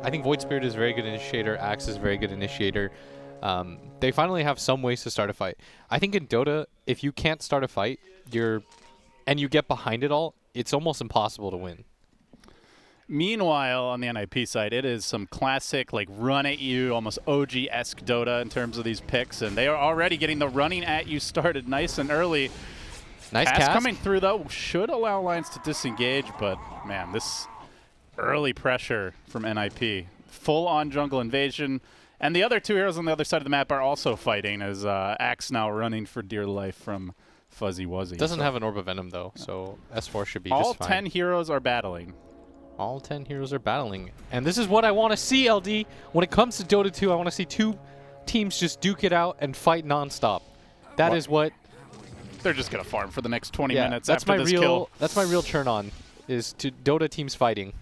I think Void Spirit is a very good initiator. Axe is a very good initiator. They finally have some ways to start a fight. I think in Dota, if you can't start a fight, and you get behind it all, it's almost impossible to win. Meanwhile, on the NIP side, it is some classic, like, run-at-you, almost OG-esque Dota in terms of these picks, and they are already getting the running-at-you started nice and early. Nice cast coming through, though, should allow lines to disengage, but, man, this early pressure from NIP. Full-on jungle invasion, and the other two heroes on the other side of the map are also fighting, as Axe now running for dear life from Fuzzy Wuzzy. Doesn't have an Orb of Venom, though, so S4 should be all just fine. 10 heroes are battling. All 10 heroes are battling. And this is what I want to see, LD. When it comes to Dota 2, I want to see two teams just duke it out and fight nonstop. That is what... They're just going to farm for the next 20 minutes that's after this kill. That's my real turn on, is to Dota teams fighting.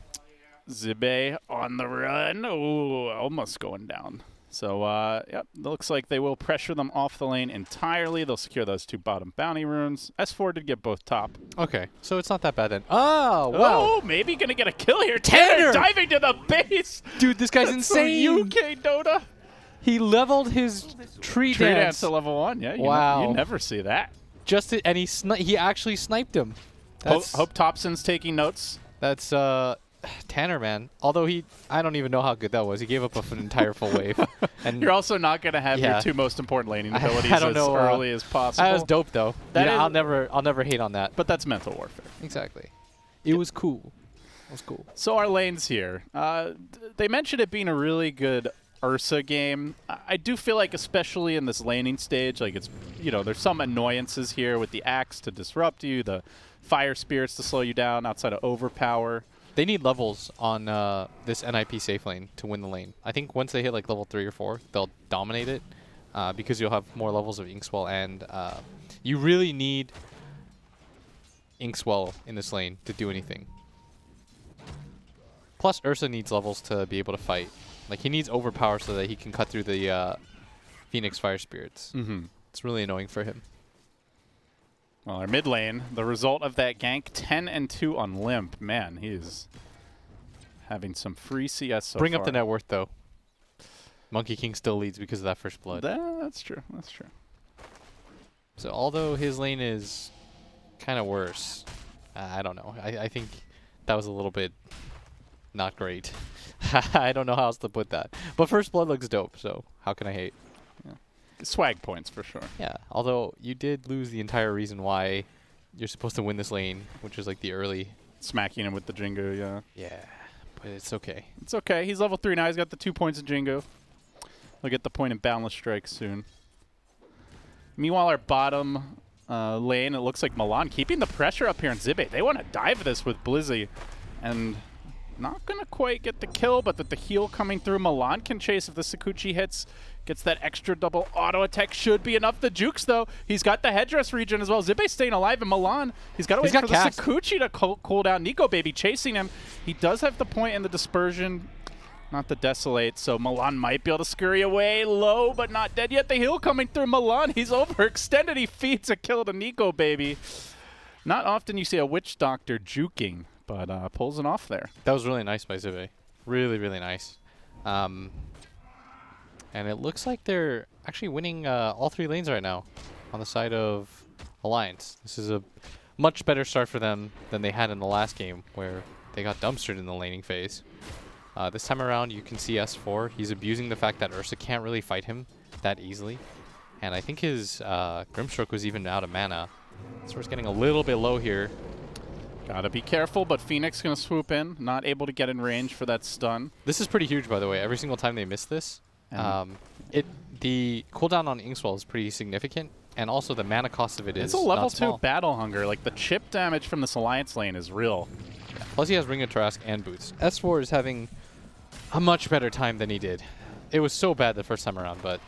Zibe on the run. Oh, almost going down. So, yep, looks like they will pressure them off the lane entirely. They'll secure those 2 bottom bounty runes. S4 did get both top. Okay, so it's not that bad then. Oh, wow. Oh, maybe going to get a kill here. Tanner diving to the base. Dude, this guy's insane. UK Dota. He leveled his tree dance to level 1. Yeah, wow. You never see that. And he actually sniped him. Hope Thompson's taking notes. That's Tanner, man. Although I don't even know how good that was. He gave up an entire full wave. And you're also not going to have your 2 most important laning abilities as early as possible. That was dope, though. I'll never hate on that. But that's mental warfare. Exactly. It was cool. It was cool. So our lanes here. They mentioned it being a really good Ursa game. I do feel like, especially in this laning stage, like it's, there's some annoyances here with the Axe to disrupt you, the Fire Spirits to slow you down outside of Overpower. They need levels on this NIP safe lane to win the lane. I think once they hit like level 3 or 4, they'll dominate it because you'll have more levels of Inkswell, and you really need Inkswell in this lane to do anything. Plus, Ursa needs levels to be able to fight. Like, he needs Overpower so that he can cut through the Phoenix Fire Spirits. It's really annoying for him. Well, our mid lane, the result of that gank, 10-2 on Limp. Man, he's having some free CS so Bring far. up the net worth, though. Monkey King still leads because of that first blood. That's true. That's true. So although his lane is kind of worse, I don't know. I think that was a little bit not great. I don't know how else to put that. But first blood looks dope, so how can I hate? Swag points for sure. Yeah, although you did lose the entire reason why you're supposed to win this lane, which is like the early... Smacking him with the Jingu, yeah. Yeah, but it's okay. It's okay. He's level 3 now. He's got the 2 points of Jingu. He'll get the point in Boundless Strike soon. Meanwhile, our bottom lane, it looks like Milan keeping the pressure up here on Zibe. They want to dive this with Blizzy. And not going to quite get the kill, but with the heal coming through, Milan can chase if the Sakuchi hits. Gets that extra double auto attack. Should be enough. The Jukes, though, he's got the headdress regen as well. Zibe staying alive, and Milan, he's got to wait for the Sakuchi to cool down. Nico Baby chasing him. He does have the point in the dispersion, not the Desolate, so Milan might be able to scurry away low, but not dead yet. The heal coming through Milan. He's overextended. He feeds a kill to Nico Baby. Not often you see a Witch Doctor juking, but pulls it off there. That was really nice by Zibe. Really, really nice. And it looks like they're actually winning all 3 lanes right now on the side of Alliance. This is a much better start for them than they had in the last game, where they got dumpstered in the laning phase. This time around, you can see S4. He's abusing the fact that Ursa can't really fight him that easily. And I think his Grimstroke was even out of mana. So it's getting a little bit low here. Gotta be careful, but Phoenix gonna swoop in. Not able to get in range for that stun. This is pretty huge, by the way. Every single time they miss this, the cooldown on Inkswell is pretty significant, and also the mana cost of it is It's a level not 2 small. battle hunger. Like, the chip damage from this Alliance lane is real. Yeah. Plus he has Ring of Trask and boots. S4 is having a much better time than he did. It was so bad the first time around, but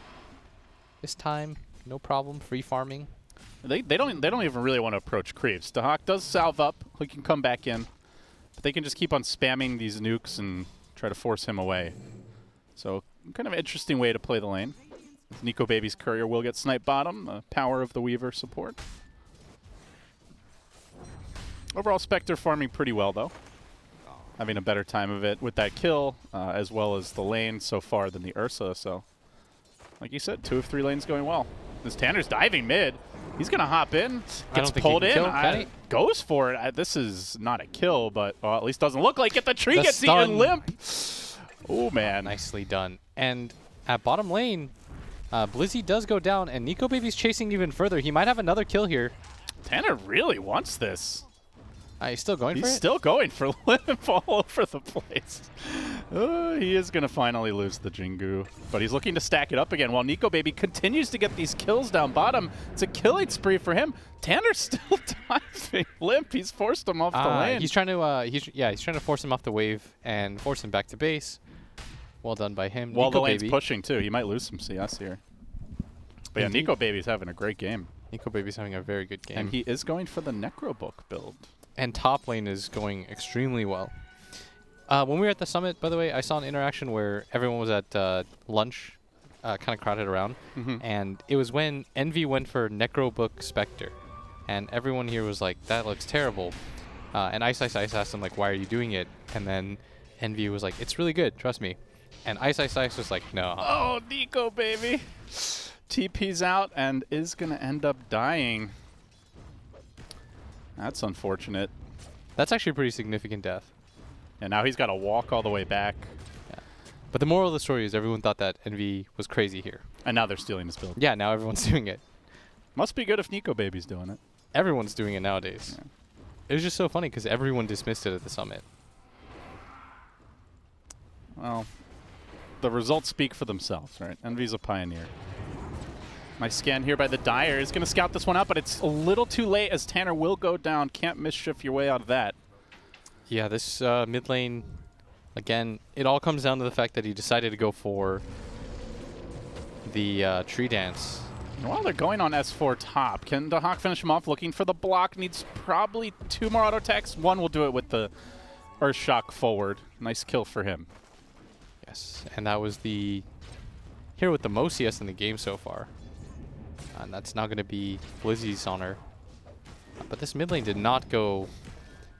this time, no problem. Free farming. They don't even really want to approach creeps. Dahak does salve up. He can come back in. But they can just keep on spamming these nukes and try to force him away. So, kind of an interesting way to play the lane. Nico Baby's courier will get sniped bottom. The power of the Weaver support. Overall, Spectre farming pretty well, though. having a better time of it with that kill, as well as the lane so far than the Ursa. So, like you said, 2 of 3 lanes going well. This Tanner's diving mid. He's going to hop in. Gets pulled in. Goes for it. This is not a kill, but at least doesn't look like it. The tree gets eaten. Limp. Oh, man. Nicely done. And at bottom lane, Blizzy does go down, and Nico Baby's chasing even further. He might have another kill here. Tanner really wants this. He's still going for it? He's still going for Limp all over the place. He is going to finally lose the Jingu, but he's looking to stack it up again while Nico Baby continues to get these kills down bottom. It's a killing spree for him. Tanner's still diving. Limp, he's forced him off the lane. He's trying to he's trying to force him off the wave and force him back to base. Well done by him. Well, Nico the lane's Baby pushing too. He might lose some CS here. But yeah, Nico Baby's having a great game. Nico Baby's having a very good game. And he is going for the Necrobook build. And top lane is going extremely well. When we were at the summit, by the way, I saw an interaction where everyone was at lunch, kind of crowded around. And it was when Envy went for Necrobook Spectre. And everyone here was like, that looks terrible. And Ice asked him, like, why are you doing it? And then Envy was like, it's really good, trust me. And Ice was like, no. Oh, Nico Baby. TP's out and is going to end up dying. That's unfortunate. That's actually a pretty significant death. And now he's got to walk all the way back. Yeah. But the moral of the story is everyone thought that Envy was crazy here. And now they're stealing his build. Yeah, now everyone's doing it. Must be good if Nico Baby's doing it. Everyone's doing it nowadays. Yeah. It was just so funny because everyone dismissed it at the summit. Well, the results speak for themselves, right? Envy's a pioneer. Nice scan here by the Dire. Is going to scout this one out, but it's a little too late as Tanner will go down. Can't mischief your way out of that. Yeah, this mid lane, again, it all comes down to the fact that he decided to go for the tree dance. And while they're going on S4 top, can the Hawk finish him off? Looking for the block. Needs probably 2 more auto attacks. One will do it with the Earth Shock forward. Nice kill for him. Yes, and that was the hero with the most CS in the game so far. And that's now going to be Blizzy's honor. But this mid lane did not go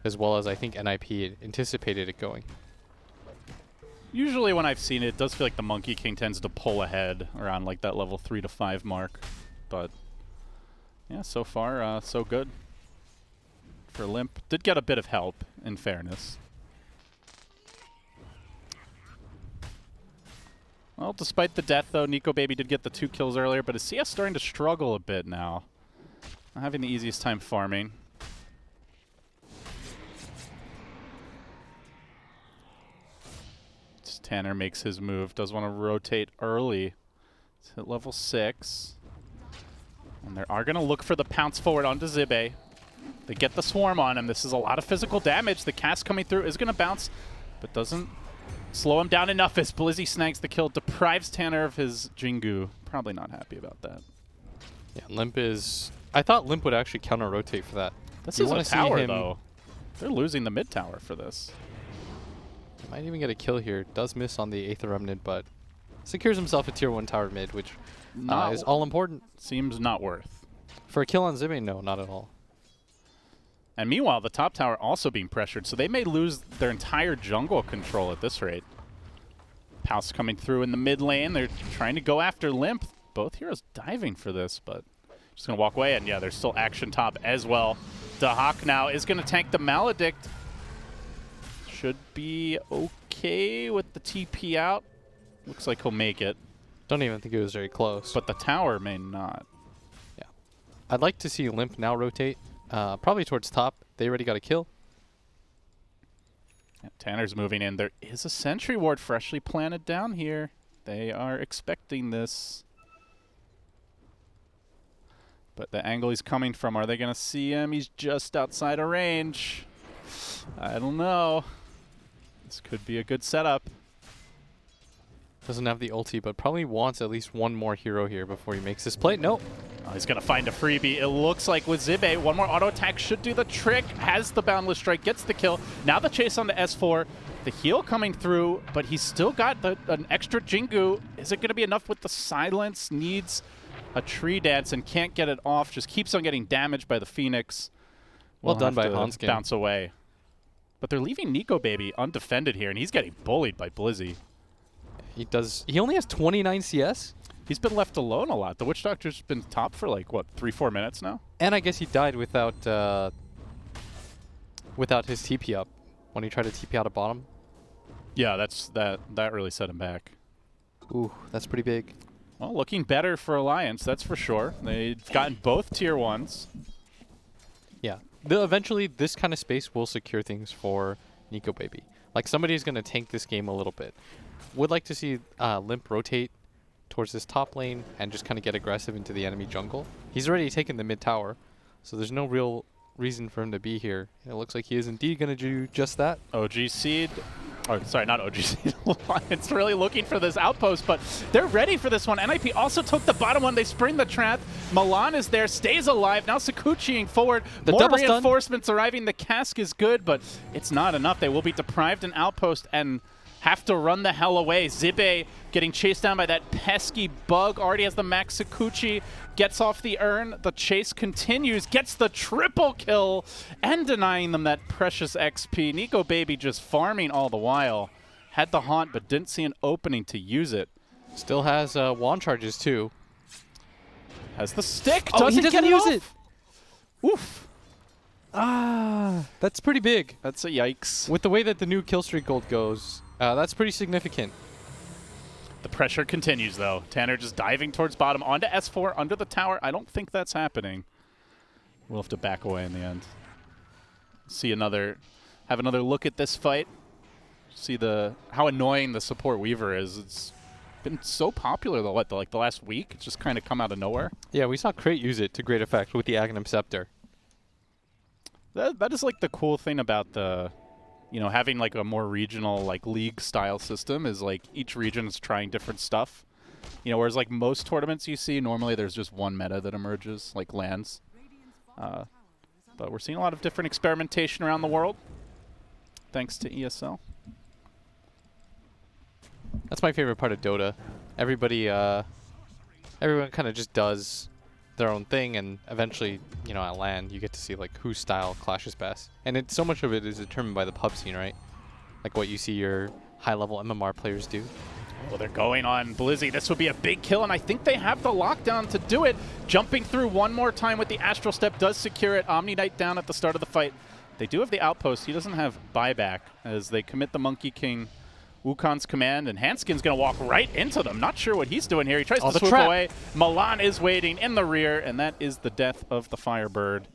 as well as I think NIP anticipated it going. Usually when I've seen it, it does feel like the Monkey King tends to pull ahead around like that level 3 to 5 mark. But yeah, so far, so good for Limp. Did get a bit of help, in fairness. Well, despite the death, though, Nico Baby did get the 2 kills earlier, but his CS starting to struggle a bit now. Not having the easiest time farming. Tanner makes his move. Does want to rotate early. It's hit level 6. And they are going to look for the pounce forward onto Zibe. They get the swarm on him. This is a lot of physical damage. The cast coming through is going to bounce, but doesn't slow him down enough as Blizzy snags the kill, deprives Tanner of his Jingu. Probably not happy about that. Yeah, Limp is... I thought Limp would actually counter-rotate for that. This is a tower, though. They're losing the mid tower for this. Might even get a kill here. Does miss on the Aether Remnant, but secures himself a tier 1 tower mid, which is all important. Seems not worth. For a kill on Zibe, no, not at all. And meanwhile, the top tower also being pressured, so they may lose their entire jungle control at this rate. Pouse coming through in the mid lane. They're trying to go after Limp. Both heroes diving for this, but just going to walk away. And yeah, there's still action top as well. The Hawk now is going to tank the Maledict. Should be okay with the TP out. Looks like he'll make it. Don't even think it was very close. But the tower may not. Yeah. I'd like to see Limp now rotate. Probably towards top. They already got a kill. Yeah, Tanner's moving in. There is a sentry ward freshly planted down here. They are expecting this. But the angle he's coming from, are they going to see him? He's just outside of range. I don't know. This could be a good setup. Doesn't have the ulti, but probably wants at least one more hero here before he makes this play. Nope. Oh, he's going to find a freebie. It looks like with Zibe, one more auto attack should do the trick. Has the Boundless Strike, gets the kill. Now the chase on the S4. The heal coming through, but he's still got an extra Jingu. Is it going to be enough with the silence? Needs a tree dance and can't get it off. Just keeps on getting damaged by the Phoenix. Well done by Hanskin. Bounce away. But they're leaving Nico Baby undefended here, and he's getting bullied by Blizzy. He only has 29 CS? He's been left alone a lot. The Witch Doctor's been top for like, what, 3-4 minutes now? And I guess he died without his TP up when he tried to TP out of bottom. Yeah, that really set him back. Ooh, that's pretty big. Well, looking better for Alliance, that's for sure. They've gotten both tier 1s. Yeah. Eventually, this kind of space will secure things for Nico Baby. Like, somebody's going to tank this game a little bit. Would like to see Limp rotate towards this top lane and just kind of get aggressive into the enemy jungle. He's already taken the mid tower, so there's no real reason for him to be here. It looks like he is indeed going to do just that. OG Seed. Oh, sorry, not OG Seed. Alliance really looking for this outpost, but they're ready for this one. NIP also took the bottom one. They spring the trap. Milan is there, stays alive. Now Sakuchiing forward. The More double stun. reinforcements arriving. The cask is good, but it's not enough. They will be deprived an outpost and have to run the hell away. Zibe getting chased down by that pesky bug. Already has the max Sakuchi. Gets off the urn. The chase continues. Gets the triple kill and denying them that precious XP. Nico Baby just farming all the while. Had the haunt but didn't see an opening to use it. Still has wand charges too. Has the stick. Oh, he doesn't use it. Oof. Ah, that's pretty big. That's a yikes. With the way that the new kill streak gold goes, that's pretty significant. The pressure continues, though. Tanner just diving towards bottom onto S4 under the tower. I don't think that's happening. We'll have to back away in the end. Have another look at this fight. See how annoying the support Weaver is. It's been so popular the last week. It's just kind of come out of nowhere. Yeah, we saw Crate use it to great effect with the Aghanim Scepter. That is like the cool thing about the, having like a more regional like league style system is like each region is trying different stuff. Whereas like most tournaments you see, normally there's just one meta that emerges, like lands. But we're seeing a lot of different experimentation around the world, thanks to ESL. That's my favorite part of Dota. Everyone kind of just does their own thing, and eventually, at LAN, you get to see like whose style clashes best. And so much of it is determined by the pub scene, right? Like what you see your high-level MMR players do. Well, they're going on Blizzy. This would be a big kill, and I think they have the lockdown to do it. Jumping through one more time with the Astral Step does secure it. Omni Knight down at the start of the fight. They do have the outpost. He doesn't have buyback as they commit the Monkey King Wukong's command, and Hanskin's going to walk right into them. Not sure what he's doing here. He tries to swoop away. Milan is waiting in the rear, and that is the death of the Firebird,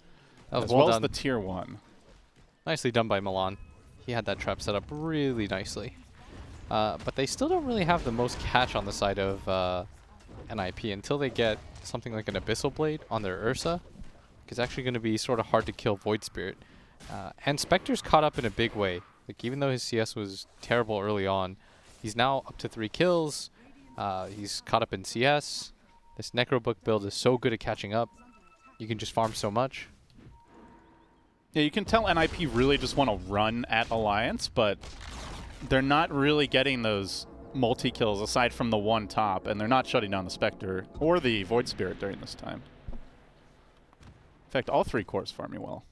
as well as the tier 1. Nicely done by Milan. He had that trap set up really nicely. But they still don't really have the most catch on the side of NIP until they get something like an Abyssal Blade on their Ursa. It's actually going to be sort of hard to kill Void Spirit. And Spectre's caught up in a big way. Like, even though his CS was terrible early on, he's now up to 3 kills. He's caught up in CS. This Necrobook build is so good at catching up. You can just farm so much. Yeah, you can tell NIP really just want to run at Alliance, but they're not really getting those multi-kills aside from the one top, and they're not shutting down the Spectre or the Void Spirit during this time. In fact, all 3 cores farming well.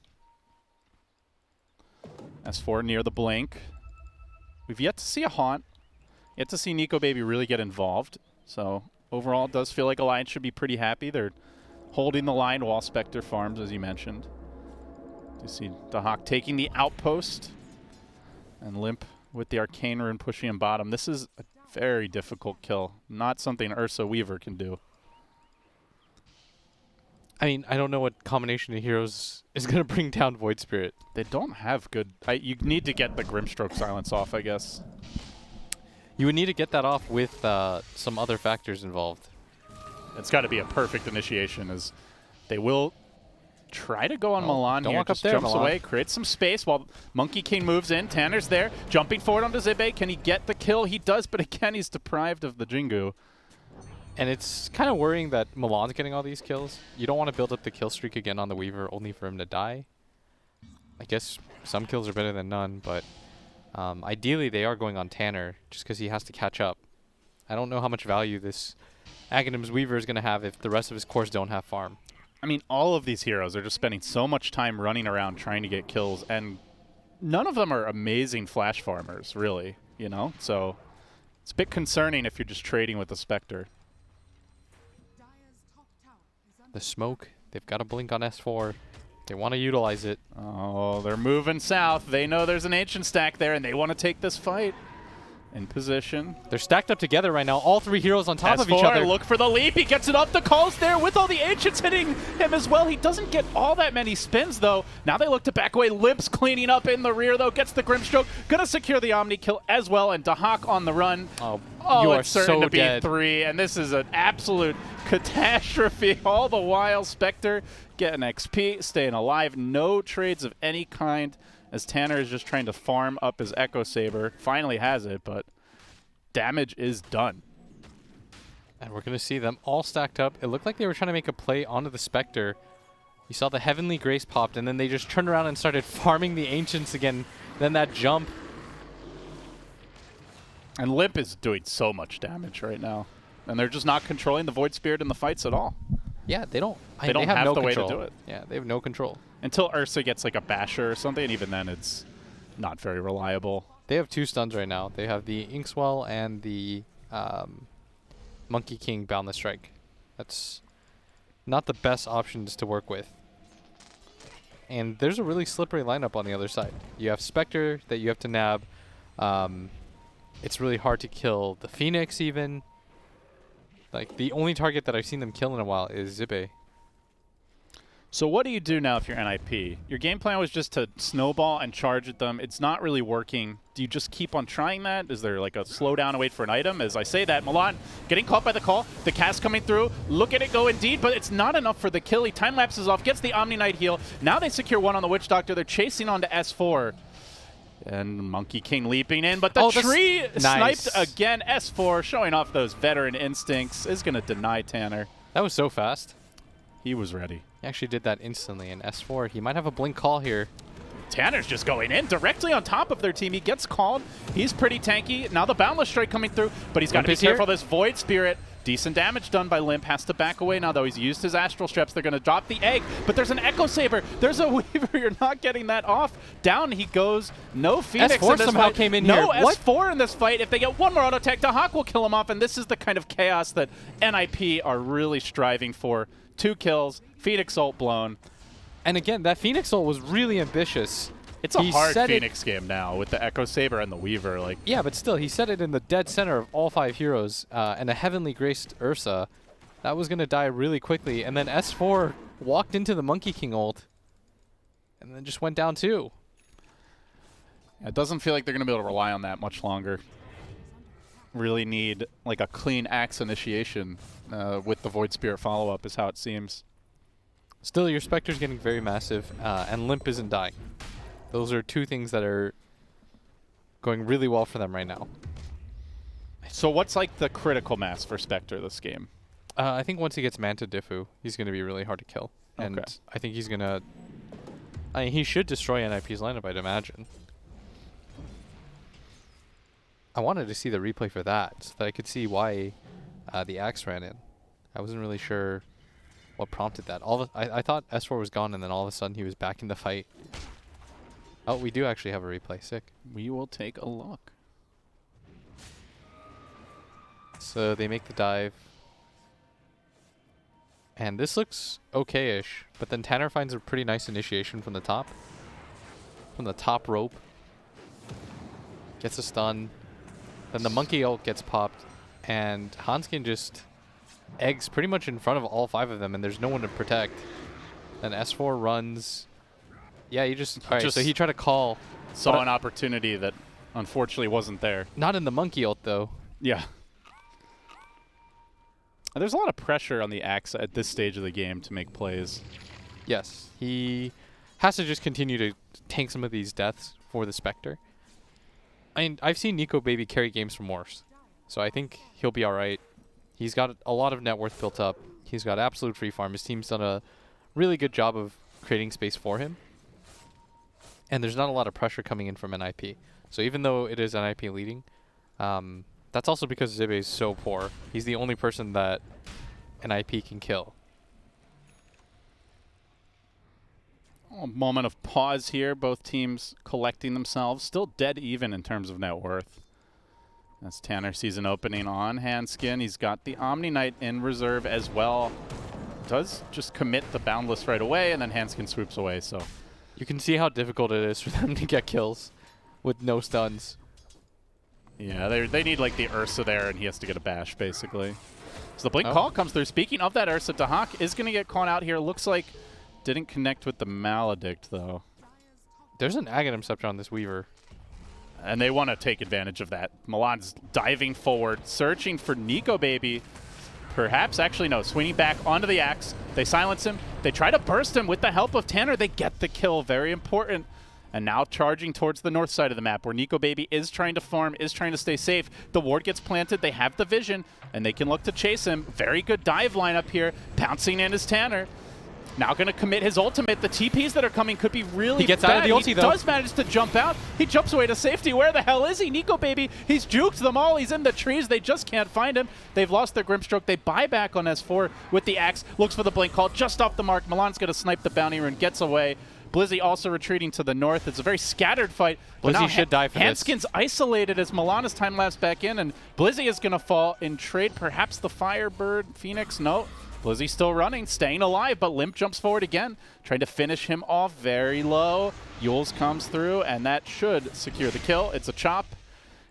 S4 near the blink. We've yet to see a haunt. Yet to see Nico Baby really get involved. So overall, it does feel like Alliance should be pretty happy. They're holding the line while Spectre farms, as you mentioned. You see Dahak taking the outpost. And Limp with the Arcane Rune pushing him bottom. This is a very difficult kill. Not something Ursa Weaver can do. I mean, I don't know what combination of heroes is going to bring down Void Spirit. They don't have good... you need to get the Grimstroke silence off, I guess. You would need to get that off with some other factors involved. It's got to be a perfect initiation, as they will try to go on Milan here. Walk Just up there, jumps Milan. away, creates some space while Monkey King moves in. Tanner's there, jumping forward onto Zibe. Can he get the kill? He does, but again, he's deprived of the Jingu. And it's kind of worrying that Milan's getting all these kills. You don't want to build up the kill streak again on the Weaver only for him to die. I guess some kills are better than none, but ideally they are going on Tanner just because he has to catch up. I don't know how much value this Aghanim's Weaver is going to have if the rest of his cores don't have farm. I mean, all of these heroes are just spending so much time running around trying to get kills and none of them are amazing flash farmers, really, you know? So it's a bit concerning if you're just trading with the Spectre. The smoke, they've got a blink on S4. They want to utilize it. Oh, they're moving south. They know there's an Ancient stack there, and they want to take this fight. In position. They're stacked up together right now. All three heroes on top S4, of each other. Look for the leap. He gets it up. The call's there with all the Ancients hitting him as well. He doesn't get all that many spins, though. Now they look to back away. Limp's cleaning up in the rear, though. Gets the Grimstroke. Gonna secure the Omni kill as well. And Dahak on the run. Oh, you are it's certain so to be dead. 3. And this is an absolute catastrophe. All the while, Spectre getting XP, staying alive. No trades of any kind as Tanner is just trying to farm up his Echo Saber. Finally has it, but damage is done. And we're going to see them all stacked up. It looked like they were trying to make a play onto the Spectre. You saw the Heavenly Grace popped, and then they just turned around and started farming the Ancients again. Then that jump. And Limp is doing so much damage right now. And they're just not controlling the Void Spirit in the fights at all. Yeah, they don't. They don't have no the way control. to do it. Yeah, they have no control. Until Ursa gets like a Basher or something, and even then it's not very reliable. They have 2 stuns right now. They have the Inkswell and the Monkey King Boundless Strike. That's not the best options to work with. And there's a really slippery lineup on the other side. You have Spectre that you have to nab. It's really hard to kill the Phoenix even. Like, the only target that I've seen them kill in a while is Zibe. So what do you do now if you're NIP? Your game plan was just to snowball and charge at them. It's not really working. Do you just keep on trying that? Is there like a slowdown and wait for an item? As I say that, Milan getting caught by the call. The cast coming through. Look at it go indeed, but it's not enough for the kill. He time lapses off, gets the Omni Knight heal. Now they secure one on the Witch Doctor. They're chasing on to S4. And Monkey King leaping in, but the tree sniped again. S4 showing off those veteran instincts is going to deny Tanner. That was so fast. He was ready. He actually did that instantly. And S4, he might have a blink call here. Tanner's just going in directly on top of their team. He gets called. He's pretty tanky. Now the Boundless Strike coming through, but he's got to be careful. This Void Spirit. Decent damage done by Limp. Has to back away now, though. He's used his Astral Straps. They're going to drop the egg, but there's an Echo Saber. There's a Weaver. You're not getting that off. Down he goes. No Phoenix S4 in this somehow fight. came in no here. S4 in this fight. If they get one more auto attack, Dahak will kill him off, and this is the kind of chaos that NIP are really striving for. 2 kills, Phoenix ult blown. And again, that Phoenix ult was really ambitious. It's a hard Phoenix game now with the Echo Saber and the Weaver. Like, yeah, but still, he set it in the dead center of all 5 heroes, and a Heavenly Graced Ursa. That was going to die really quickly, and then S4 walked into the Monkey King ult, and then just went down too. It doesn't feel like they're going to be able to rely on that much longer. Really need like a clean axe initiation with the Void Spirit follow-up is how it seems. Still, your Spectre's getting very massive, and Limp isn't dying. Those are 2 things that are going really well for them right now. So what's like the critical mass for Spectre this game? I think once he gets Manta Diffu, he's going to be really hard to kill. And I think he's going to... I mean, he should destroy NIP's lineup, I'd imagine. I wanted to see the replay for that, so that I could see why the axe ran in. I wasn't really sure what prompted that. I thought S4 was gone, and then all of a sudden he was back in the fight. Oh, we do actually have a replay. Sick. We will take a look. So they make the dive. And this looks okay-ish, but then Tanner finds a pretty nice initiation from the top. From the top rope. Gets a stun. Then the monkey ult gets popped, and Hanskin just eggs pretty much in front of all 5 of them, and there's no one to protect. Then S4 runs. Yeah, he just... Alright, so he tried to call. Saw an opportunity that unfortunately wasn't there. Not in the monkey ult, though. Yeah. And there's a lot of pressure on the axe at this stage of the game to make plays. Yes, he has to just continue to tank some of these deaths for the Spectre. I mean, I've seen Nico Baby carry games from worse, so I think he'll be all right. He's got a lot of net worth built up. He's got absolute free farm. His team's done a really good job of creating space for him. And there's not a lot of pressure coming in from NIP. So even though it is NIP leading, that's also because Zibe is so poor. He's the only person that NIP can kill. A moment of pause here. Both teams collecting themselves. Still dead even in terms of net worth. As Tanner sees an opening on Hanskin. He's got the Omni Knight in reserve as well. Does just commit the Boundless right away, and then Hanskin swoops away. So You can see how difficult it is for them to get kills with no stuns. yeah, they need like the Ursa there, and he has to get a bash basically. So the blink call comes through. Speaking of that Ursa, Dahak is going to get caught out here. Looks like didn't connect with the Maledict though. There's an Aghanim Scepter on this Weaver. And they want to take advantage of that. Milan's diving forward, searching for Nico Baby. Perhaps, actually, no, swinging back onto the axe. They silence him. They try to burst him with the help of Tanner. They get the kill, very important. And now charging towards the north side of the map where Nico Baby is trying to farm, is trying to stay safe. The ward gets planted. They have the vision, and they can look to chase him. Very good dive lineup here. Pouncing in is Tanner. Now going to commit his ultimate. The TPs that are coming could be really He gets bad. out of the ulti, he though. does manage to jump out. He jumps away to safety. Where the hell is he? Nico Baby, he's juked them all. He's in the trees. They just can't find him. They've lost their Grimstroke. They buy back on S4 with the axe. Looks for the blink call just off the mark. Milan's going to snipe the bounty rune. Gets away. Blizzy also retreating to the north. It's a very scattered fight. Blizzy should die for this. Hanskin's isolated as Milan is time-lapsed back in, and Blizzy is going to fall in trade. Perhaps the Firebird Phoenix? No. Blizzy still running, staying alive, but Limp jumps forward again, trying to finish him off very low. Yules comes through, and that should secure the kill. It's a chop.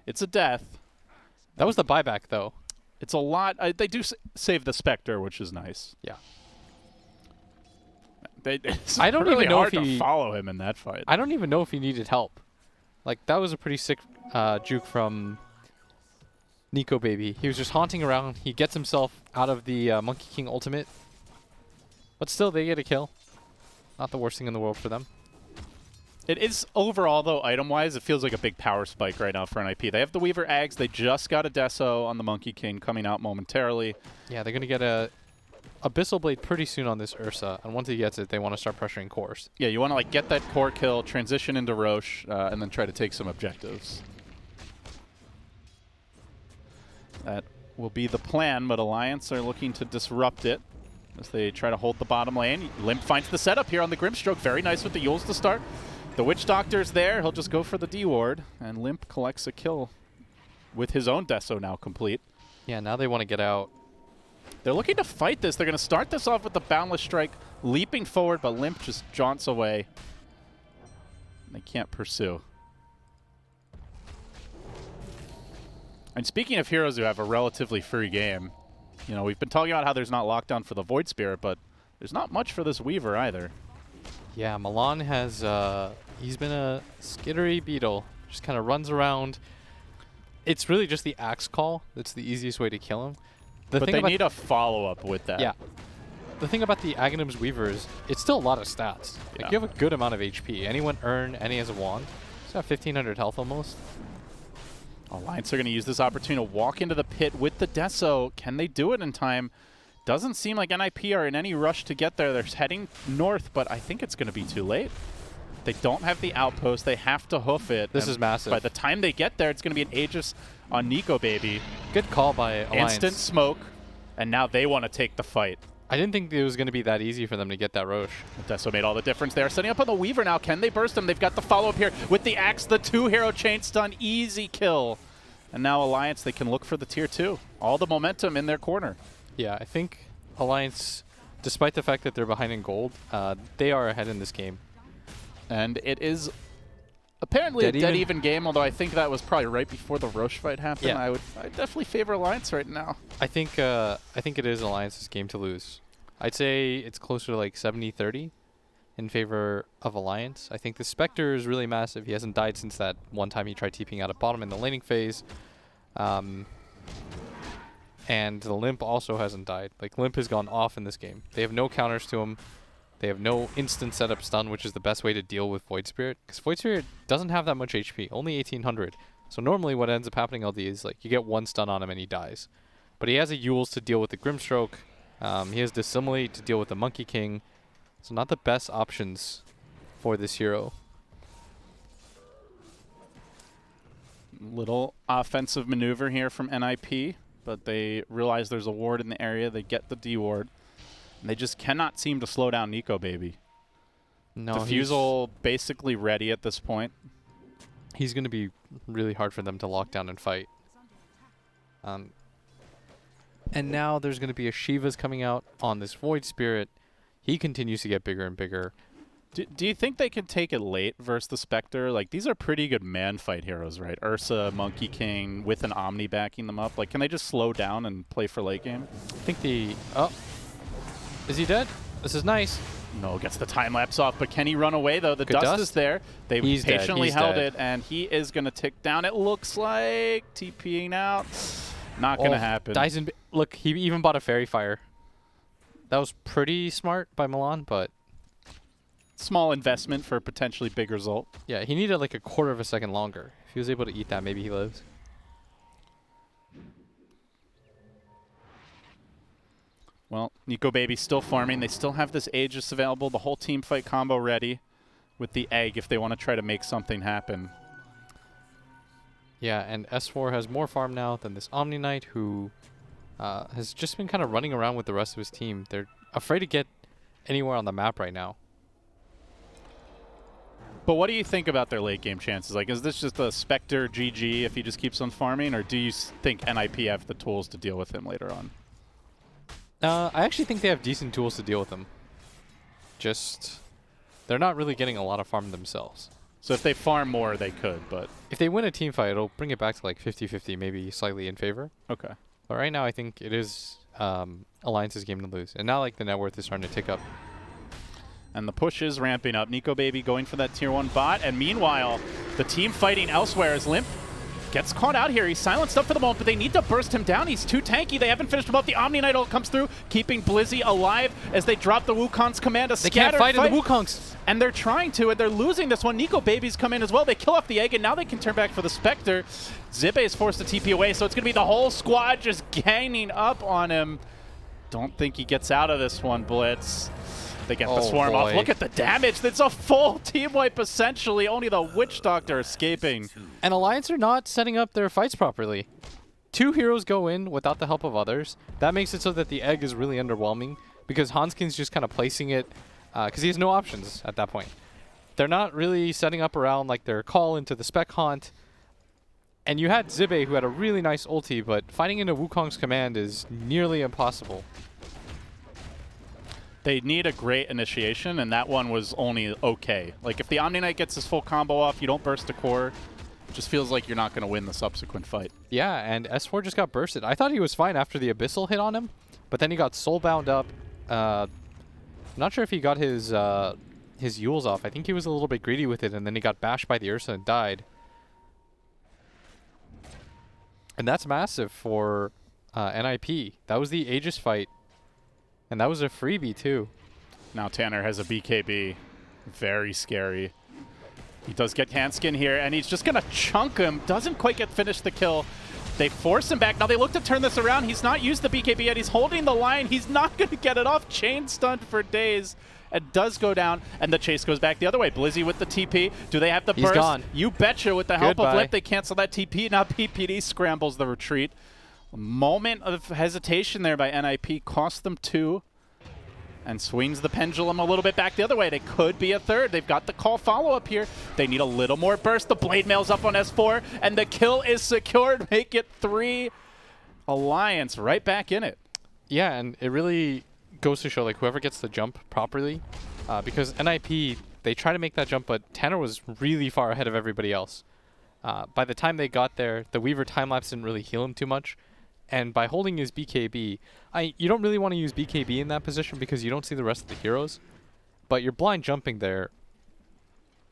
It's a death. That was the buyback, though. It's a lot. They do save the Spectre, which is nice. Yeah. It's I don't really even know hard if he to follow him in that fight. I don't even know if he needed help. Like, that was a pretty sick juke from Nico Baby. He was just haunting around. He gets himself out of the Monkey King ultimate. But still, they get a kill. Not the worst thing in the world for them. It is overall, though, item-wise, it feels like a big power spike right now for NIP. They have the Weaver Ags. They just got a Deso on the Monkey King coming out momentarily. Yeah, they're going to get a Abyssal Blade pretty soon on this Ursa. And once he gets it, they want to start pressuring cores. Yeah, you want to like get that core kill, transition into Roche, and then try to take some objectives. That will be the plan, but Alliance are looking to disrupt it as they try to hold the bottom lane. Limp finds the setup here on the Grimstroke. Very nice with the Yules to start. The Witch Doctor's there. He'll just go for the D-Ward, and Limp collects a kill with his own Deso now complete. Yeah, now they want to get out. They're looking to fight this. They're going to start this off with the Boundless Strike, leaping forward, but Limp just jaunts away. They can't pursue. And speaking of heroes who have a relatively free game, you know, we've been talking about how there's not lockdown for the Void Spirit, but there's not much for this Weaver either. Yeah, Milan has, he's been a skittery beetle. Just kind of runs around. It's really just the axe call that's the easiest way to kill him. But they need a follow-up with that. Yeah. The thing about the Aghanim's Weaver is it's still a lot of stats. Yeah. Like, you have a good amount of HP. Anyone earn, any has a wand. He's got 1,500 health almost. Alliance are going to use this opportunity to walk into the pit with the Deso. Can they do it in time? Doesn't seem like NIP are in any rush to get there. They're heading north, but I think it's going to be too late. They don't have the outpost. They have to hoof it. This is massive. By the time they get there, it's going to be an Aegis on Nico Baby. Good call by Alliance. Instant smoke, and now they want to take the fight. I didn't think it was going to be that easy for them to get that Roche. Deso made all the difference there. Setting up on the Weaver now. Can they burst him? They've got the follow-up here with the Axe, the two-hero chain stun. Easy kill. And now Alliance, they can look for the tier 2. All the momentum in their corner. Yeah, I think Alliance, despite the fact that they're behind in gold, they are ahead in this game. And it is apparently a Dead dead even? even game, although I think that was probably right before the Roche fight happened. Yeah. I definitely favor Alliance right now. I think it is Alliance's game to lose. I'd say it's closer to like 70-30 in favor of Alliance. I think the Spectre is really massive. He hasn't died since that one time he tried TPing out of bottom in the laning phase. And the Limp also hasn't died. Like, Limp has gone off in this game. They have no counters to him. They have no instant setup stun, which is the best way to deal with Void Spirit. Because Void Spirit doesn't have that much HP, only 1,800. So normally what ends up happening LD is like you get one stun on him and he dies. But he has a Yules to deal with the Grimstroke. He has Dissimilate to deal with the Monkey King. So not the best options for this hero. Little offensive maneuver here from NIP, but they realize there's a ward in the area. They get the D ward. And they just cannot seem to slow down Nico Baby. No, Defusal basically ready at this point. he's going to be really hard for them to lock down and fight. And now there's going to be a Shiva's coming out on this Void Spirit. He continues to get bigger and bigger. Do you think they can take it late versus the Spectre? Like, these are pretty good man fight heroes, right? Ursa, Monkey King, with an Omni backing them up. Like, can they just slow down and play for late game? I think the... Oh. Is he dead? This is nice. No, gets the time lapse off, but can he run away, though? The Good dust is there. They He's dead. patiently He's held dead. it, and he is going to tick down. It looks like TPing out. Not going to happen. Dyson, look, he even bought a Fairy Fire. That was pretty smart by Milan, but... Small investment for a potentially big result. Yeah, he needed like a quarter of a second longer. If he was able to eat that, maybe he lives. Well, Nico Baby still farming. They still have this Aegis available. The whole team fight combo ready with the egg if they want to try to make something happen. Yeah, and S4 has more farm now than this Omni Knight, who has just been kind of running around with the rest of his team. They're afraid to get anywhere on the map right now. But what do you think about their late game chances? Like, is this just a Spectre GG if he just keeps on farming, or do you think NIP have the tools to deal with him later on? I actually think they have decent tools to deal with him. Just, they're not really getting a lot of farm themselves. So if they farm more, they could, but... If they win a team fight, it'll bring it back to like 50-50, maybe slightly in favor. Okay. But right now, I think it is Alliance's game to lose. And now like the net worth is starting to tick up. And the push is ramping up. Nico Baby going for that tier 1 bot. And meanwhile, the team fighting elsewhere as Limp gets caught out here. He's silenced up for the moment, but they need to burst him down. He's too tanky. They haven't finished him up. The Omni Knight ult comes through, keeping Blizzy alive as they drop the Wukong's command. They can't fight in the Wukongs. And they're trying to, and they're losing this one. Nico Baby's come in as well. They kill off the egg, and now they can turn back for the Spectre. Zibe is forced to TP away, so it's going to be the whole squad just ganging up on him. Don't think he gets out of this one, Blitz. They get the swarm off. Look at the damage. That's a full team wipe, essentially. Only the Witch Doctor escaping. And Alliance are not setting up their fights properly. 2 heroes go in without the help of others. That makes it so that the egg is really underwhelming because Hanskin's just kind of placing it because he has no options at that point. They're not really setting up around like their call into the spec haunt. And you had Zibe who had a really nice ulti, but fighting into Wukong's command is nearly impossible. They need a great initiation, and that one was only okay. Like, if the Omni Knight gets his full combo off, you don't burst the core, it just feels like you're not going to win the subsequent fight. Yeah, and S4 just got bursted. I thought he was fine after the Abyssal hit on him, but then he got soulbound up. Not sure if he got his Yules off. I think he was a little bit greedy with it, and then he got bashed by the Ursa and died. And that's massive for NIP. That was the Aegis fight. And that was a freebie, too. Now Tanner has a BKB. Very scary. He does get Hanskin here, and he's just going to chunk him. Doesn't quite get finished the kill. They force him back. Now they look to turn this around. He's not used the BKB yet. He's holding the line. He's not going to get it off. Chain stunned for days. It does go down, and the chase goes back the other way. Blizzy with the TP. Do they have the burst? He's gone. You betcha. With the help of Goodbye. Lip, they cancel that TP. Now PPD scrambles the retreat. A moment of hesitation there by NIP. Cost them 2. And swings the pendulum a little bit back the other way. They could be a third. They've got the call follow-up here. They need a little more burst. The blade mail's up on S4, and the kill is secured. Make it 3. Alliance right back in it. Yeah, and it really goes to show like whoever gets the jump properly, because NIP, they try to make that jump, but Tanner was really far ahead of everybody else. By the time they got there, the Weaver time-lapse didn't really heal him too much. And by holding his BKB, you don't really want to use BKB in that position because you don't see the rest of the heroes. But you're blind jumping there.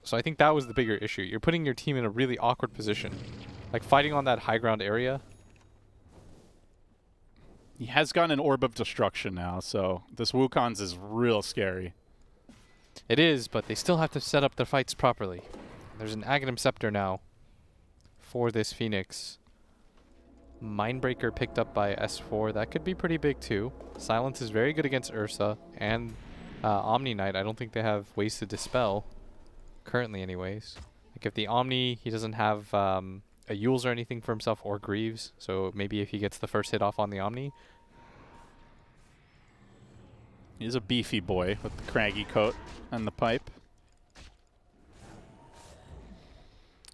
So I think that was the bigger issue. You're putting your team in a really awkward position. Like fighting on that high ground area. He has gotten an Orb of Destruction now, so this Wukong's is real scary. It is, but they still have to set up their fights properly. There's an Aghanim Scepter now for this Phoenix. Mindbreaker picked up by S4. That could be pretty big too. Silence is very good against Ursa and Omni Knight. I don't think they have ways to dispel currently anyways. Like if the Omni, he doesn't have a Yules or anything for himself or Greaves. So maybe if he gets the first hit off on the Omni. He's a beefy boy with the craggy coat and the pipe.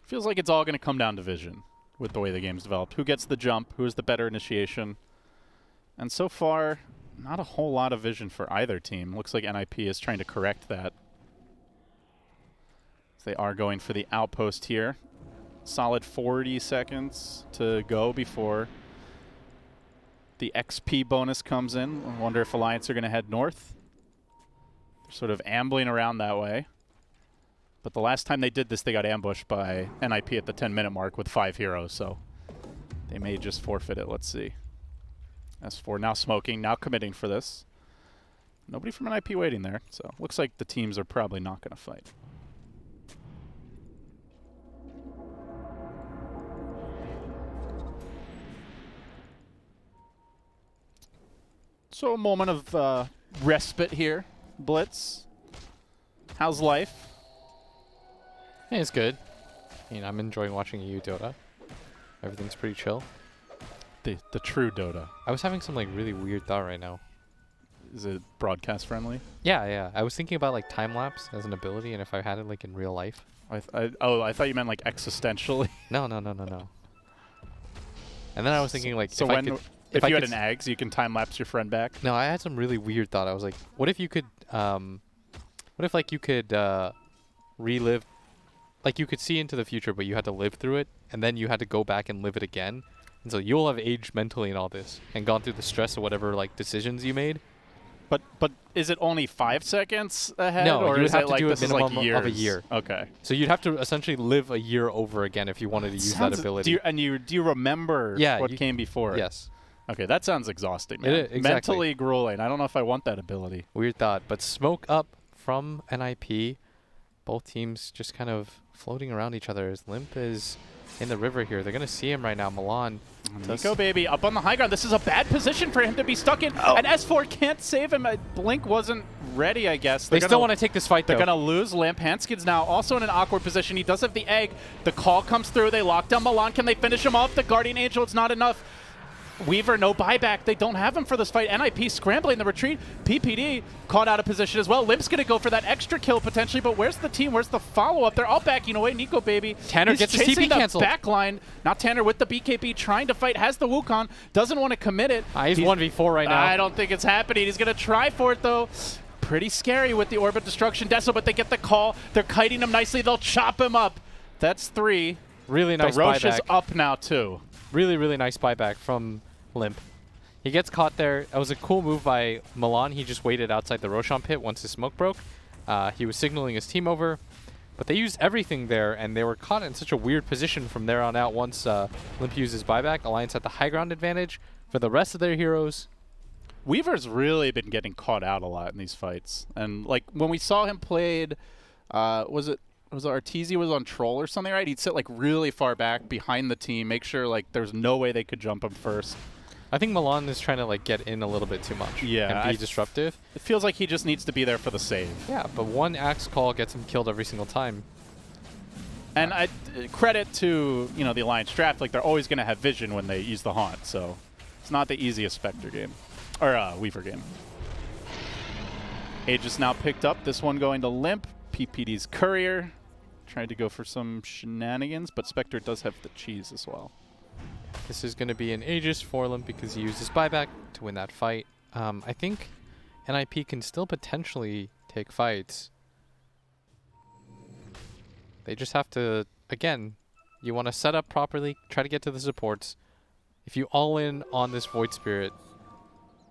Feels like it's all going to come down to vision with the way the game's developed. Who gets the jump? Who is the better initiation? And so far, not a whole lot of vision for either team. Looks like NIP is trying to correct that. They are going for the outpost here. Solid 40 seconds to go before the XP bonus comes in. I wonder if Alliance are going to head north. They're sort of ambling around that way. But the last time they did this, they got ambushed by NIP at the 10-minute mark with 5 heroes, so they may just forfeit it. Let's see. S4 now smoking, now committing for this. Nobody from NIP waiting there, so looks like the teams are probably not going to fight. So a moment of respite here. Blitz, how's life? Hey, it's good. I mean, I'm enjoying watching you, Dota. Everything's pretty chill. The true Dota. I was having some like really weird thought right now. Is it broadcast friendly? Yeah. I was thinking about like time lapse as an ability, and if I had it like in real life. I thought you meant like existentially. No. And then I was thinking like, so if you had an Ags, you can time lapse your friend back. No, I had some really weird thought. I was like, what if you could, relive, like you could see into the future, but you had to live through it, and then you had to go back and live it again. And so you'll have aged mentally in all this and gone through the stress of whatever like decisions you made. But is it only 5 seconds ahead? No, or you would is have it to like do this a is like minimum years? of a year. Okay. So you'd have to essentially live a year over again if you wanted to use that ability. Do you remember what came before? Yes. Okay, that sounds exhausting, man. Exactly. Mentally grueling. I don't know if I want that ability. Weird thought. But smoke up from NIP. Both teams just kind of floating around each other as Limp is in the river here. They're going to see him right now. Milan. Nico, baby, up on the high ground. This is a bad position for him to be stuck in. And S4 can't save him. Blink wasn't ready, I guess. They still want to take this fight, though. They're going to lose Limp. Hanskin's now also in an awkward position. He does have the egg. The call comes through. They lock down Milan. Can they finish him off? The Guardian Angel, it's not enough. Weaver, no buyback. They don't have him for this fight. NIP scrambling the retreat. PPD caught out of position as well. Limp's going to go for that extra kill potentially, but where's the team? Where's the follow-up? They're all backing away. Nico, baby. Tanner gets his TP canceled. Back line. Not Tanner with the BKB trying to fight. Has the Wukong. Doesn't want to commit it. He's 1v4 right now. I don't think it's happening. He's going to try for it, though. Pretty scary with the Orbit Destruction Deso, but they get the call. They're kiting him nicely. They'll chop him up. That's 3. Really nice buyback. Roche is buyback. up now, too. Really, really nice buyback from Limp. He gets caught there. That was a cool move by Milan. He just waited outside the Roshan pit once his smoke broke. He was signaling his team over. But they used everything there, and they were caught in such a weird position from there on out once Limp used his buyback. Alliance had the high ground advantage for the rest of their heroes. Weaver's really been getting caught out a lot in these fights. And like when we saw him played, was it Arteezy was on Troll or something, right? He'd sit like really far back behind the team, make sure like there's no way they could jump him first. I think Milan is trying to like get in a little bit too much and be disruptive. It feels like he just needs to be there for the save. Yeah, but one axe call gets him killed every single time. And I credit to the Alliance draft, like they're always going to have vision when they use the Haunt, so it's not the easiest Spectre game or Weaver game. Aegis now picked up. This one going to Limp. PPD's Courier trying to go for some shenanigans, but Spectre does have the cheese as well. This is going to be an Aegis for Limp because he used his buyback to win that fight. I think NIP can still potentially take fights. They just have to, again, you want to set up properly, try to get to the supports. If you all in on this Void Spirit,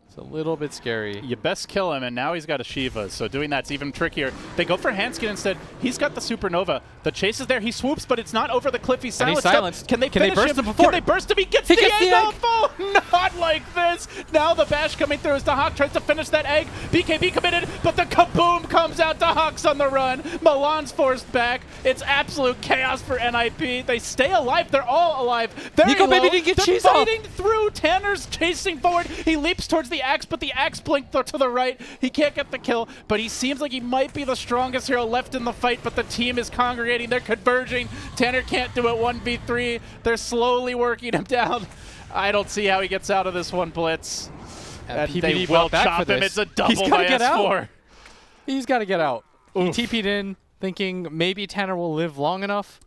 it's a little bit scary. You best kill him, and now he's got a Shiva, so doing that's even trickier. They go for Hanskin instead. He's got the Supernova. The chase is there. He swoops, but it's not over the cliff. He's silenced. Can they burst him before? Can they burst him? He gets the egg off! Oh, not like this! Now the bash coming through as Dahak tries to finish that egg. BKB committed, but the kaboom comes out. Dahak's on the run. Milan's forced back. It's absolute chaos for NIP. They stay alive. They're all alive. Nico baby didn't get cheese off. They're fighting through. Tanner's chasing forward. He leaps towards the axe, but the axe blinked to the right. He can't get the kill, but he seems like he might be the strongest hero left in the fight, but the team is congregating. They're converging. Tanner can't do it 1v3. They're slowly working him down. I don't see how he gets out of this one, Blitz. And they will chop him. It's a double by S4. He's got to get out. He TP'd in thinking maybe Tanner will live long enough,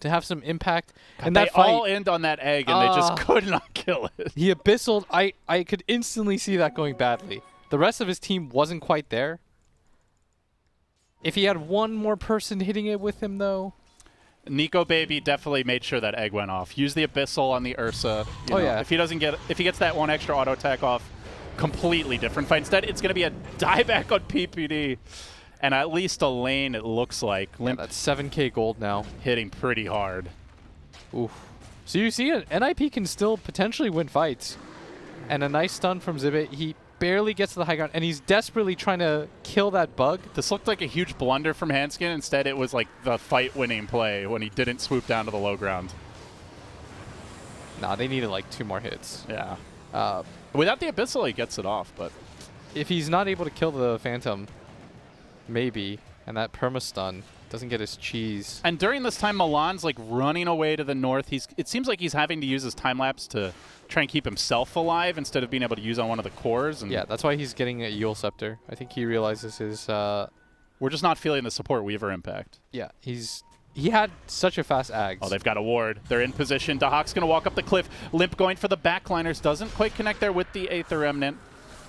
to have some impact. God, And they that fight, all end on that egg, and they just could not kill it. he abyssal. I could instantly see that going badly. The rest of his team wasn't quite there. If he had one more person hitting it with him, though. Nico Baby definitely made sure that egg went off. Use the Abyssal on the Ursa. You know, yeah. If he gets that one extra auto attack off, completely different fight. Instead, it's going to be a dieback on PPD. And at least a lane, it looks like. Limp That's 7K gold now. hitting pretty hard. Oof. So you see, NIP can still potentially win fights. And a nice stun from Zibit. He barely gets to the high ground, and he's desperately trying to kill that bug. This looked like a huge blunder from Hanskin. Instead, it was like the fight-winning play when he didn't swoop down to the low ground. Nah, they needed like 2 more hits. Yeah. Without the Abyssal, he gets it off, but... If he's not able to kill the Phantom, maybe, and that perma-stun doesn't get his cheese. And during this time, Milan's like running away to the north. It seems like he's having to use his time-lapse to try and keep himself alive instead of being able to use on one of the cores. And yeah, that's why he's getting a Yule Scepter. I think he realizes his... we're just not feeling the support Weaver impact. Yeah, he had such a fast Ags. Oh, they've got a ward. They're in position. Dahak's going to walk up the cliff. Limp going for the backliners. Doesn't quite connect there with the Aether Remnant.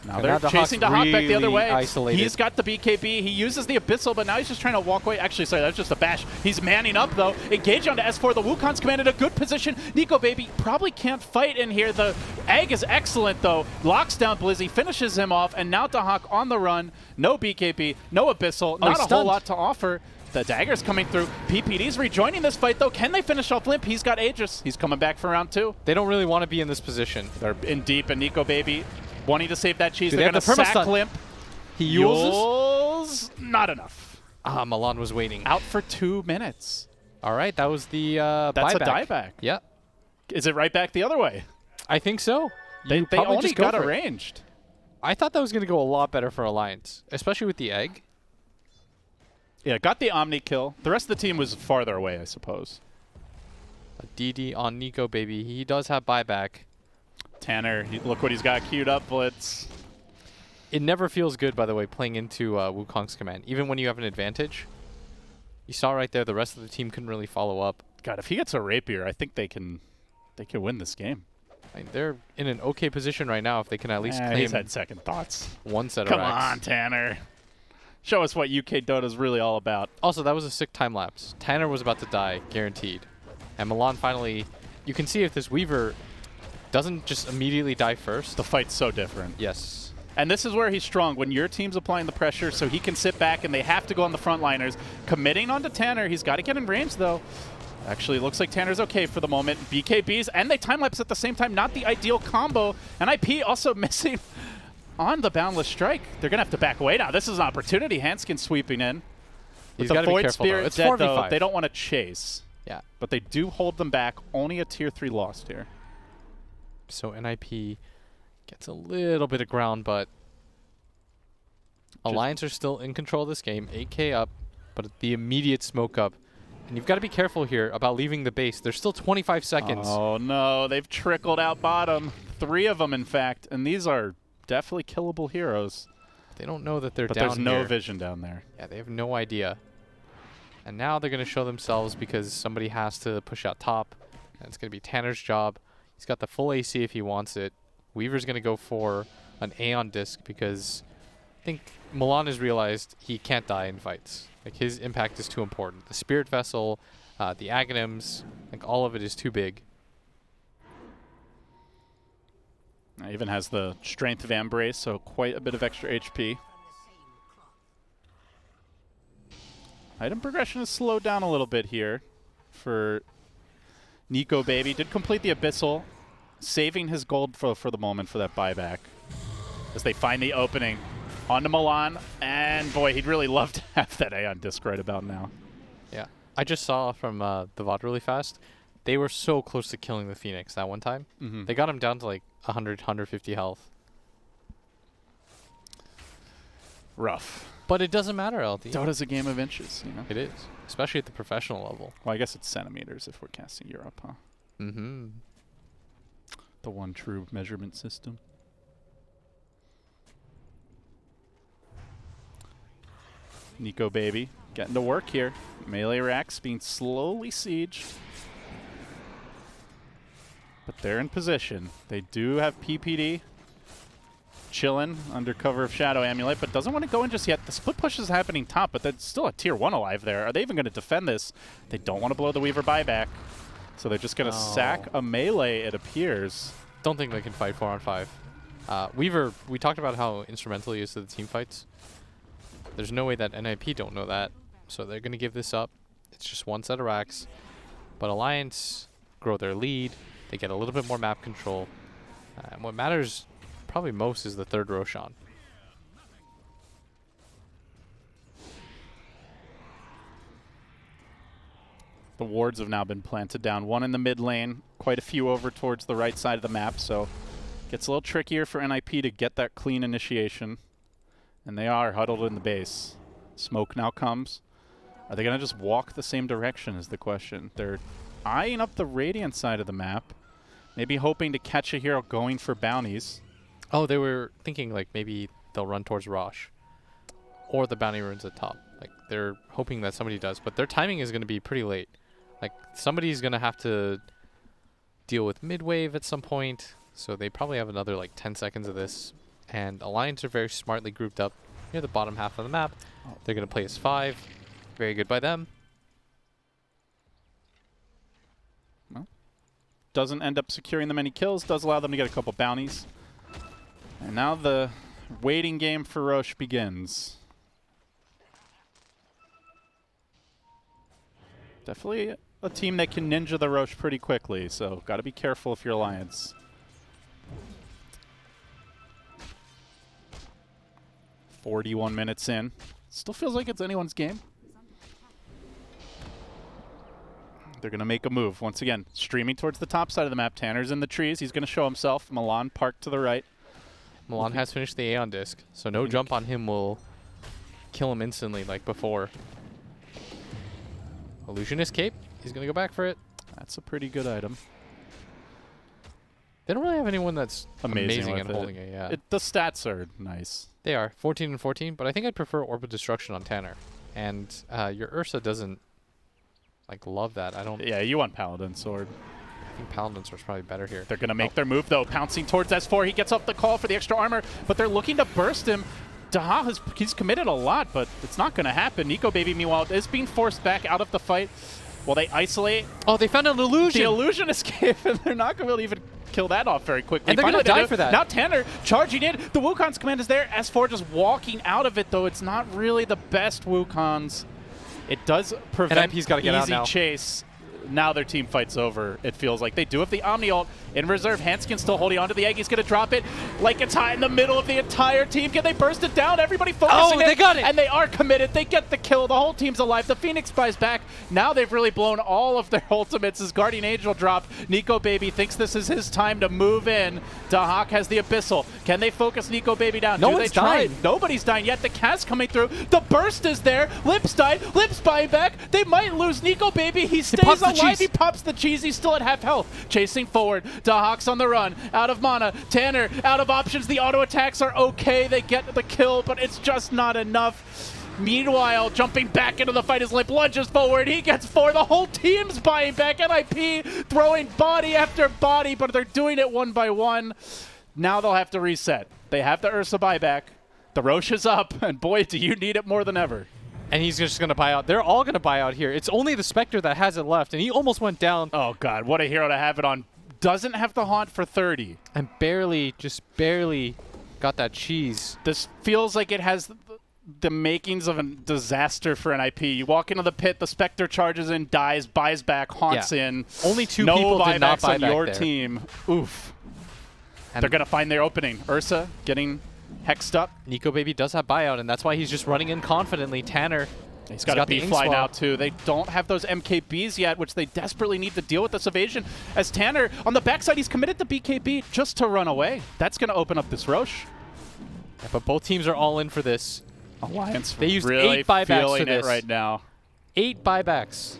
Now they're chasing Dahak back the other way. Isolated. He's got the BKB. He uses the Abyssal, but now he's just trying to walk away. Actually, sorry, that's just a bash. He's manning up, though. Engage onto S4. The Wukong's commanded a good position. Nico Baby probably can't fight in here. The egg is excellent, though. Locks down Blizzy, finishes him off, and now Dahak on the run. No BKB, no Abyssal, not a whole lot to offer. The dagger's coming through. PPD's rejoining this fight, though. Can they finish off Limp? He's got Aegis. He's coming back for round 2. They don't really want to be in this position. They're in deep, and Nico Baby wanting to save that cheese. Dude, They're going to sack Limp. He Yules, not enough. Milan was waiting. Out for 2 minutes. All right, that was the That's buyback. a dieback. Yeah. Is it right back the other way? I think so. They only got arranged. I thought that was going to go a lot better for Alliance, especially with the egg. Yeah, got the Omni kill. The rest of the team was farther away, I suppose. A DD on Nico Baby. He does have buyback. Tanner, look what he's got queued up, Blitz. It never feels good, by the way, playing into Wukong's command. Even when you have an advantage. You saw right there, the rest of the team couldn't really follow up. God, if he gets a Rapier, I think they can win this game. I mean, they're in an okay position right now if they can at least claim he's had second thoughts. one set Come of racks. on, Tanner. Show us what UK Dota is really all about. Also, that was a sick time lapse. Tanner was about to die, guaranteed. And Milan finally... You can see if this Weaver doesn't just immediately die first. The fight's so different. Yes. And this is where he's strong, when your team's applying the pressure so he can sit back and they have to go on the frontliners. Committing onto Tanner. He's got to get in range, though. Actually, looks like Tanner's okay for the moment. BKBs and they time-lapse at the same time. Not the ideal combo. And IP also missing on the Boundless Strike. They're going to have to back away now. This is an opportunity. Hanskin sweeping in. He's With got the to be Void careful, Spirit though. It's dead, 4v5. though, they don't want to chase. Yeah. But they do hold them back. Only a tier 3 lost here. So NIP gets a little bit of ground, but Alliance are still in control of this game. 8K up, but the immediate smoke up. And you've got to be careful here about leaving the base. There's still 25 seconds. Oh, no. They've trickled out bottom. 3 of them, in fact. And these are definitely killable heroes. They don't know that they're but down there's no here. vision down there. Yeah, they have no idea. And now they're going to show themselves because somebody has to push out top. And it's going to be Tanner's job. He's got the full AC if he wants it. Weaver's going to go for an Aeon disc because I think Milan has realized he can't die in fights. Like, his impact is too important. The Spirit Vessel, the Aghanims, like, all of it is too big. Even has the strength of Embrace, so quite a bit of extra HP. Item progression has slowed down a little bit here for Nico Baby. Did complete the Abyssal, saving his gold for the moment for that buyback. As they find the opening onto Milan, and boy, he'd really love to have that Aeon disc right about now. Yeah. I just saw from the VOD really fast, they were so close to killing the Phoenix that one time. Mm-hmm. They got him down to like 100, 150 health. Rough. But it doesn't matter, LT. Dota's a game of inches, you know? It is, especially at the professional level. Well, I guess it's centimeters if we're casting Europe, huh? Mm-hmm. The one true measurement system. Nico Baby getting to work here. Melee racks being slowly sieged. But they're in position. They do have PPD chilling under cover of Shadow Amulet, but doesn't want to go in just yet. The split push is happening top, but there's still a tier 1 alive there. Are they even going to defend this? They don't want to blow the Weaver buyback. So they're just going to sack a melee, it appears. Don't think they can fight 4-on-5. Weaver, we talked about how instrumental he is to the team fights. There's no way that NIP don't know that. So they're going to give this up. It's just one set of racks. But Alliance grow their lead. They get a little bit more map control. And what matters probably most is the third Roshan. The wards have now been planted down. One in the mid lane, quite a few over towards the right side of the map, so gets a little trickier for NIP to get that clean initiation. And they are huddled in the base. Smoke now comes. Are they going to just walk the same direction is the question. They're eyeing up the Radiant side of the map, maybe hoping to catch a hero going for bounties. Oh, they were thinking like maybe they'll run towards Rosh or the bounty runes at top. Like they're hoping that somebody does, but their timing is going to be pretty late. Like somebody's going to have to deal with mid-wave at some point, so they probably have another like 10 seconds of this. And Alliance are very smartly grouped up near the bottom half of the map. They're going to play as 5. Very good by them. Well, doesn't end up securing them any kills, does allow them to get a couple bounties. And now the waiting game for Roche begins. Definitely a team that can ninja the Roche pretty quickly, so got to be careful if you're Alliance. "41 minutes in. Still feels like it's anyone's game. They're going to make a move. Once again, streaming towards the top side of the map. Tanner's in the trees. He's going to show himself. Milan parked to the right. Milan has finished the Aeon disc, so no jump on him will kill him instantly like before. Illusionist Cape. He's going to go back for it. That's a pretty good item. They don't really have anyone that's amazing at with holding it. Yeah, The stats are nice. they are 14 and 14, but I think I'd prefer Orb of Destruction on Tanner. And your Ursa doesn't like love that. I don't. Yeah, you want Paladin Sword. I think Paladin Sword's probably better here. They're going to make their move, though. Pouncing towards S4. He gets up the call for the extra armor, but they're looking to burst him. Daha, he's committed a lot, but it's not going to happen. Nico Baby, meanwhile, is being forced back out of the fight while they isolate. Oh, they found an illusion. The illusion escape, and they're not going to even kill that off very quickly. And they're going to die for that. Now Tanner charging in. The Wukong's command is there. S4 just walking out of it, though. It's not really the best Wukong's. It does prevent NIP's gotta get out now. easy chase. Now their team fight's over, it feels like. They do have the Omni ult in reserve. Hanskin still holding on to the egg. He's going to drop it like it's high in the middle of the entire team. Can they burst it down? Everybody focusing. Oh, they got it! And they are committed. They get the kill. The whole team's alive. The Phoenix buys back. Now they've really blown all of their ultimates as Guardian Angel dropped. Nico Baby thinks this is his time to move in. Dahak has the Abyssal. Can they focus Nico Baby down? No Do one's they try? died. Nobody's dying yet. The Cas coming through. The burst is there. Lips died. Lips buying back. They might lose Nico Baby. He stays pops the alive. cheese. He pops the cheese. He's still at half health. Chasing forward. Dahak's on the run. Out of mana. Tanner out of options. The auto attacks are okay. They get the kill, but it's just not enough. Meanwhile, jumping back into the fight as Limp lunges forward. He gets 4. The whole team's buying back. NIP throwing body after body, but they're doing it one by one. Now they'll have to reset. They have the Ursa buyback. The Roche is up, and boy, do you need it more than ever. And he's just going to buy out. They're all going to buy out here. It's only the Spectre that has it left, and he almost went down. Oh, God, what a hero to have it on. Doesn't have the haunt for 30. And barely, just barely got that cheese. This feels like it has the makings of a disaster for NIP. You walk into the pit, the Spectre charges in, dies, buys back, haunts in. Only 2 no people did not buybacks buy on back your there. team. Oof. And They're going to find their opening. Ursa getting hexed up. Nico Baby does have buyout, and that's why he's just running in confidently. Tanner, He's got a the B-fly ink now, swap. too. They don't have those MKBs yet, which they desperately need to deal with this evasion. As Tanner, on the backside, he's committed to BKB just to run away. That's going to open up this Roche. Yeah, but both teams are all in for this. Alliance They used really 8 buybacks feeling for this. it right now. 8 buybacks.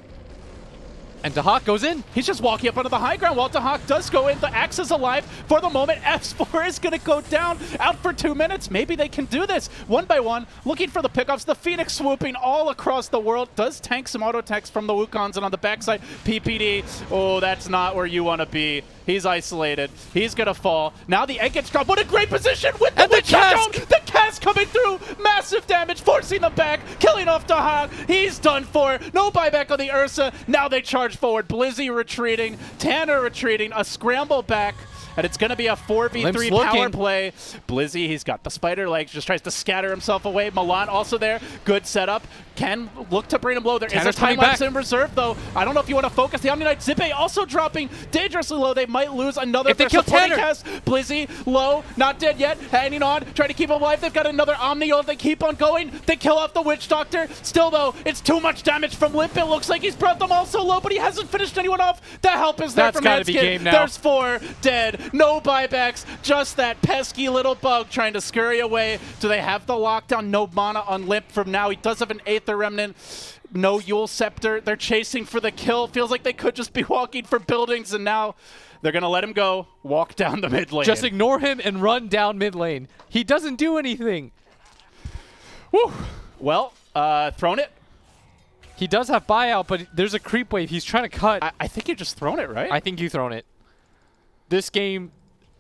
And Dahak goes in. He's just walking up onto the high ground while Dahak does go in. The Axe is alive for the moment. S4 is going to go down, out for 2 minutes. Maybe they can do this. One by one, looking for the pickoffs. The Phoenix swooping all across the world. Does tank some auto attacks from the Wukons, and on the backside, PPD. Oh, that's not where you want to be. He's isolated. He's going to fall. Now the egg gets dropped. What a great position with the cask! The cask coming through. Massive damage, forcing them back, killing off Dahak. He's done for. No buyback on the Ursa. Now they charge forward. Blizzy retreating. Tanner retreating. A scramble back. And it's going to be a 4v3 power play. Blizzy, he's got the spider legs, just tries to scatter himself away. Milan also there. Good setup. Can look to bring him low. There is a time lapse in reserve, though. I don't know if you want to focus. The Omni Knight Zippe also dropping dangerously low. They might lose another. If they kill Tanner. Cast. Blizzy low, not dead yet. Hanging on, trying to keep him alive. They've got another Omni ult. They keep on going. They kill off the Witch Doctor. Still, though, it's too much damage from Limp. It looks like he's brought them all so low, but he hasn't finished anyone off. The help is there from Hanskin. There's 4 dead. No buybacks. Just that pesky little bug trying to scurry away. Do they have the lockdown? No mana on Limp from now. He does have an Aether Remnant. No Yule Scepter. They're chasing for the kill. Feels like they could just be walking for buildings, and now they're going to let him go. Walk down the mid lane. Just ignore him and run down mid lane. He doesn't do anything. Woo. Well, thrown it. He does have buyout, but there's a creep wave. He's trying to cut. I think you just thrown it, right? I think you thrown it. This game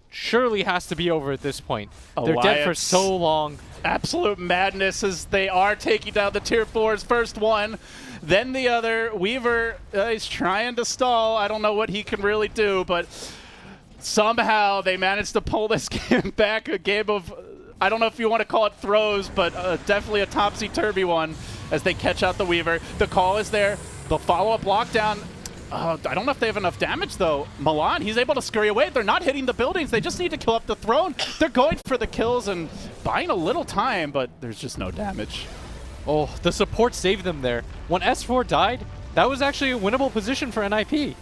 surely has to be over at this point. They're dead for so long. Absolute madness as they are taking down the tier 4's first one. Then the other. Weaver is trying to stall. I don't know what he can really do, but somehow they managed to pull this game back. A game of, I don't know if you want to call it throws, but definitely a topsy-turvy one as they catch out the Weaver. The call is there. The follow-up lockdown. I don't know if they have enough damage, though. Milan, he's able to scurry away. They're not hitting the buildings. They just need to kill up the throne. They're going for the kills and buying a little time, but there's just no damage. Oh, the support saved them there. When S4 died, that was actually a winnable position for NIP.